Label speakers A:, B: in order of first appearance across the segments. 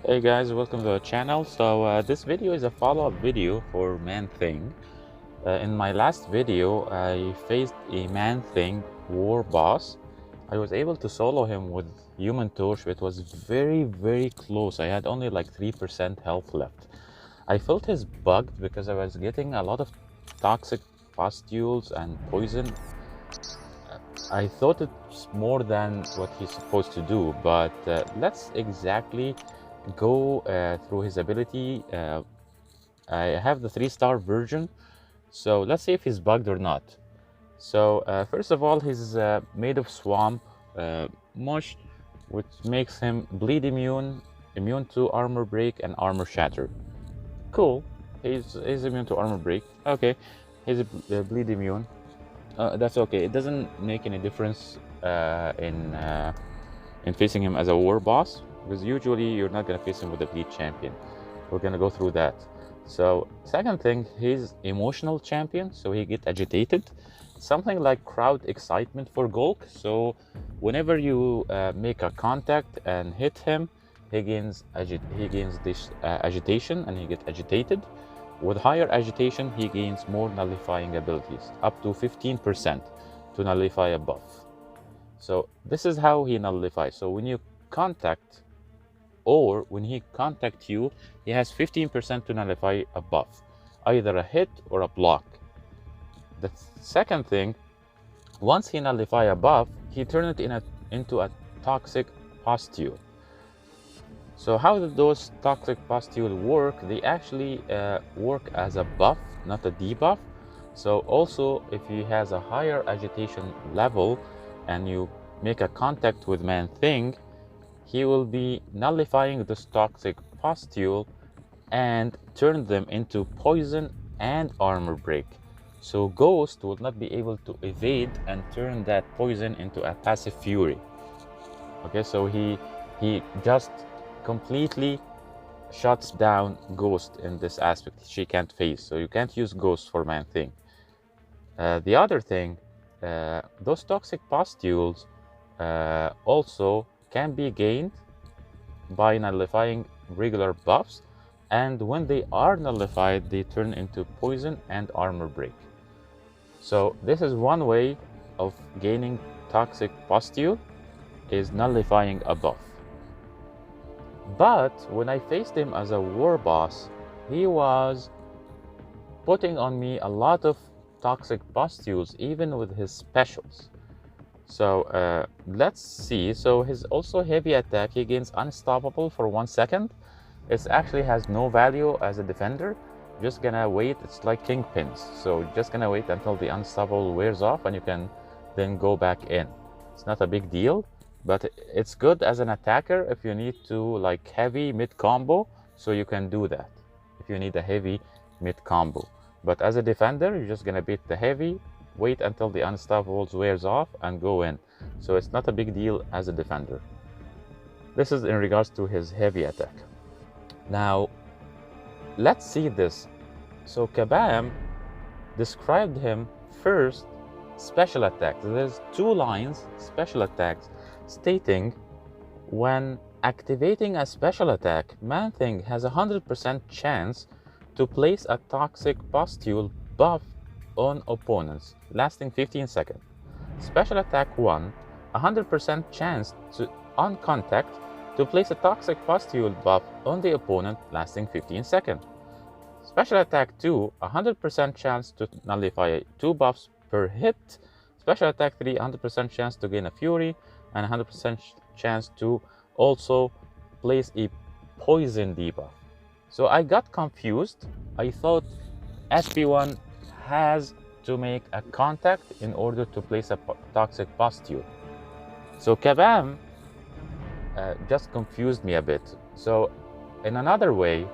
A: Hey guys, welcome to the channel. This video is a follow-up video for manthing. In my last video, I faced a manthing war boss. I was able to solo him with human torch. It was very close. I had only like 3% health left. I felt his bugged because I was getting a lot of toxic pustules and poison. I thought it's more than what he's supposed to do, but let's exactly go through his ability. I have the 3-star version, so let's see if he's bugged or not. So first of all, he's made of swamp mush, which makes him bleed immune, immune to armor break and armor shatter. Cool, he's immune to armor break. Okay, he's bleed immune. That's okay. It doesn't make any difference in facing him as a war boss, because usually you're not gonna face him with a bleed champion. We're gonna go through that. So second thing, he's emotional champion, so he get agitated, something like crowd excitement for Gulk. So whenever you make a contact and hit him, he gains this agitation, and he gets agitated. With higher agitation, he gains more nullifying abilities, up to 15% to nullify a buff. So this is how he nullifies. So when you contact, or when he contact you, he has 15% to nullify a buff, either a hit or a block. The second thing, once he nullify a buff, he turns it into a toxic pustule. So how do those toxic pustules work? They actually work as a buff, not a debuff. So also, if he has a higher agitation level and you make a contact with manthing, he will be nullifying this toxic pustule and turn them into poison and armor break. So Ghost will not be able to evade and turn that poison into a passive fury. Okay, so he just completely shuts down Ghost in this aspect. She can't face, so you can't use Ghost for manthing. The other thing, those toxic pustules also can be gained by nullifying regular buffs, and when they are nullified, they turn into poison and armor break. So this is one way of gaining toxic pustule, is nullifying a buff. But when I faced him as a war boss, he was putting on me a lot of toxic pustules, even with his specials. So let's see. So his also heavy attack, he gains unstoppable for 1 second. It actually has no value as a defender. Just gonna wait. It's like kingpins, so just gonna wait until the unstoppable wears off, and you can then go back in. It's not a big deal, but it's good as an attacker if you need to like heavy mid combo, so you can do that if you need a heavy mid combo. But as a defender, you're just gonna beat the heavy, wait until the unstoppable wears off, and go in. So it's not a big deal as a defender. This is in regards to his heavy attack. Now let's see this. So Kabam described him first special attacks. There's 2 lines, special attacks, stating when activating a special attack, manthing has a 100% chance to place a toxic pustule buff on opponents, lasting 15 seconds. Special attack 1, 100% chance to, on contact, to place a toxic pustule buff on the opponent, lasting 15 seconds. Special attack 2, 100% chance to nullify 2 buffs per hit. Special attack 3, 100% chance to gain a fury, and 100% chance to also place a poison debuff. So I got confused. I thought SP1 has to make a contact in order to place a toxic pustule. So Kabam just confused me a bit. So in another way,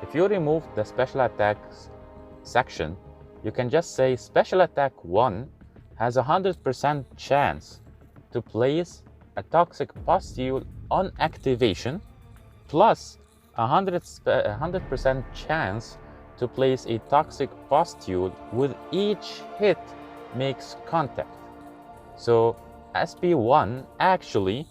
A: if you remove the special attacks section, you can just say special attack 1 has a 100% chance to place a toxic pustule on activation, plus 100% chance to place a toxic pustule with each hit makes contact. So SP1 actually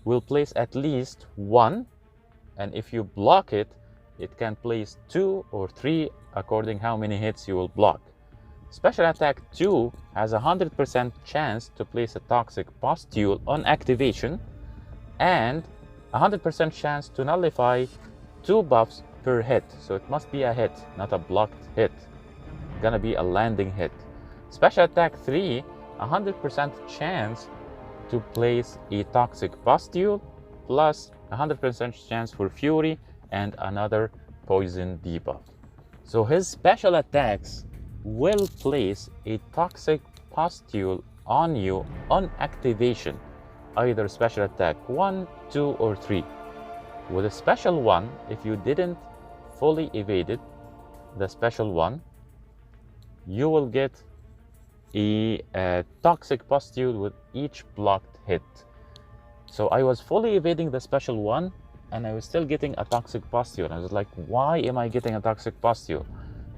A: will place at least 1 and if you block it, it can place 2 or 3 according how many hits you will block. Special attack 2 has a 100% chance to place a toxic pustule on activation and 100% chance to nullify 2 buffs per hit. So it must be a hit, not a blocked hit. Gonna be a landing hit. Special attack 3, 100% chance to place a toxic pustule plus 100% chance for fury and another poison debuff. So his special attacks will place a toxic pustule on you on activation, either special attack 1, 2, or 3. With a special 1, if you didn't fully evade the special 1, you will get a toxic pustule with each blocked hit. So I was fully evading the special 1 and I was still getting a toxic pustule. I was like, why am I getting a toxic pustule?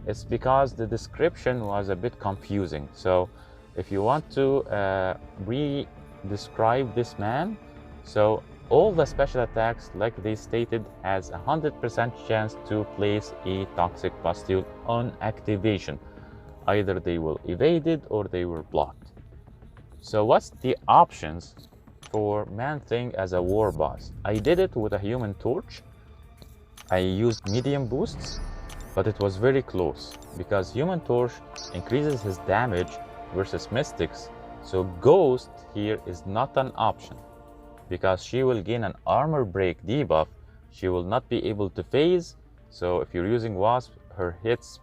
A: It's because the description was a bit confusing. So if you want to re-describe this man, so all the special attacks, like they stated, has a 100% chance to place a toxic pustule on activation. Either they will evade it or they were blocked. So what's the options for Man-Thing as a war boss? I did it with a Human Torch. I used medium boosts, but it was very close because Human Torch increases his damage versus Mystics. So Ghost here is not an option because she will gain an armor break debuff. She will not be able to phase. So if you're using Wasp, her hits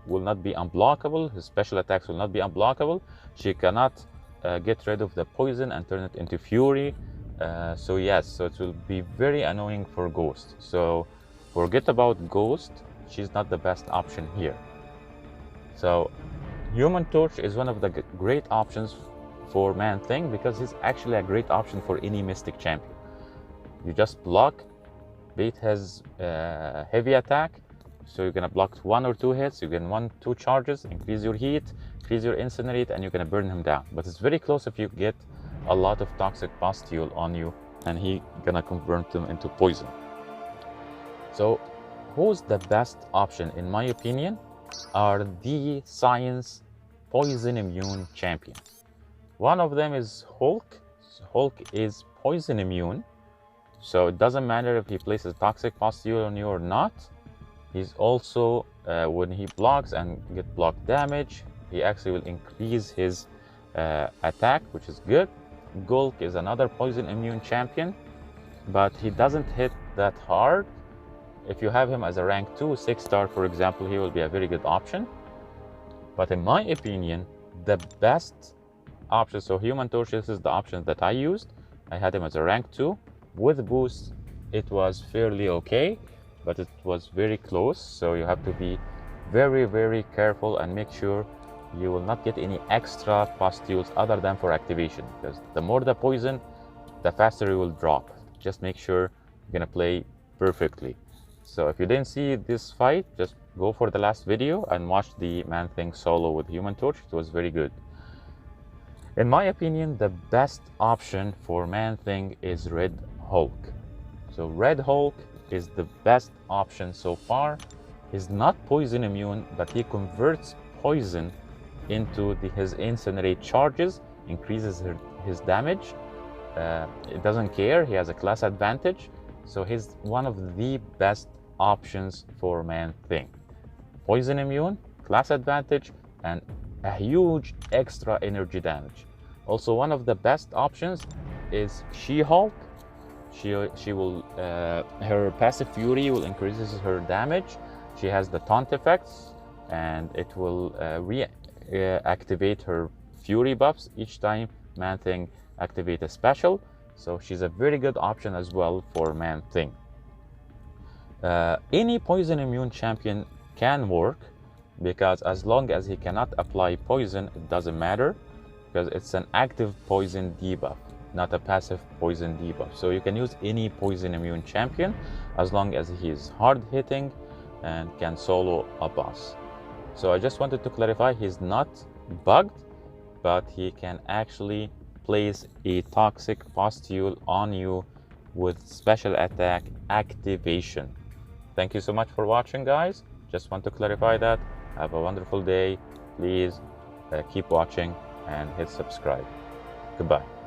A: will not be unblockable. His special attacks will not be unblockable. She cannot get rid of the poison and turn it into fury. So yes, so it will be very annoying for Ghost. So forget about Ghost. She's not the best option here. So Human Torch is one of the great options for Man-Thing because he's actually a great option for any Mystic champion. You just block, bait his heavy attack, so you're gonna block 1 or 2 hits, you get 1, 2 charges, increase your heat, increase your incinerate, and you're gonna burn him down. But it's very close if you get a lot of toxic pustule on you and he gonna convert them into poison. So who's the best option in my opinion are the Science poison immune champions. One of them is Hulk. Hulk is poison immune, so it doesn't matter if he places toxic pustule on you or not. He's also, when he blocks and get block damage, he actually will increase his attack, which is good. Gulk is another poison immune champion, but he doesn't hit that hard. If you have him as a rank 2, 6-star, for example, he will be a very good option. But in my opinion, the best option, so Human Torch, this is the option that I used. I had him as a rank 2. With boost, it was fairly okay, but it was very close. So you have to be very, very careful and make sure you will not get any extra pustules other than for activation, because the more the poison, the faster you will drop. Just make sure you're gonna play perfectly. So if you didn't see this fight, just go for the last video and watch the Man-Thing solo with Human Torch. It was very good. In my opinion, the best option for Man-Thing is Red Hulk. So Red Hulk is the best option so far. He's not poison immune, but he converts poison into his incinerate charges, increases his damage. It doesn't care, he has a class advantage. So he's one of the best options for Man-Thing. Poison immune, class advantage, and a huge extra energy damage. Also, one of the best options is She-Hulk. She will, her passive fury will increases her damage. She has the taunt effects, and it will reactivate her fury buffs each time Man-Thing activate a special. So she's a very good option as well for Man-Thing. Any poison immune champion can work, because as long as he cannot apply poison, it doesn't matter, because it's an active poison debuff, not a passive poison debuff. So you can use any poison immune champion as long as he is hard hitting and can solo a boss. So I just wanted to clarify, he's not bugged, but he can actually place a toxic pustule on you with special attack activation. Thank you so much for watching, guys. Just want to clarify that. Have a wonderful day. Please keep watching and hit subscribe. Goodbye.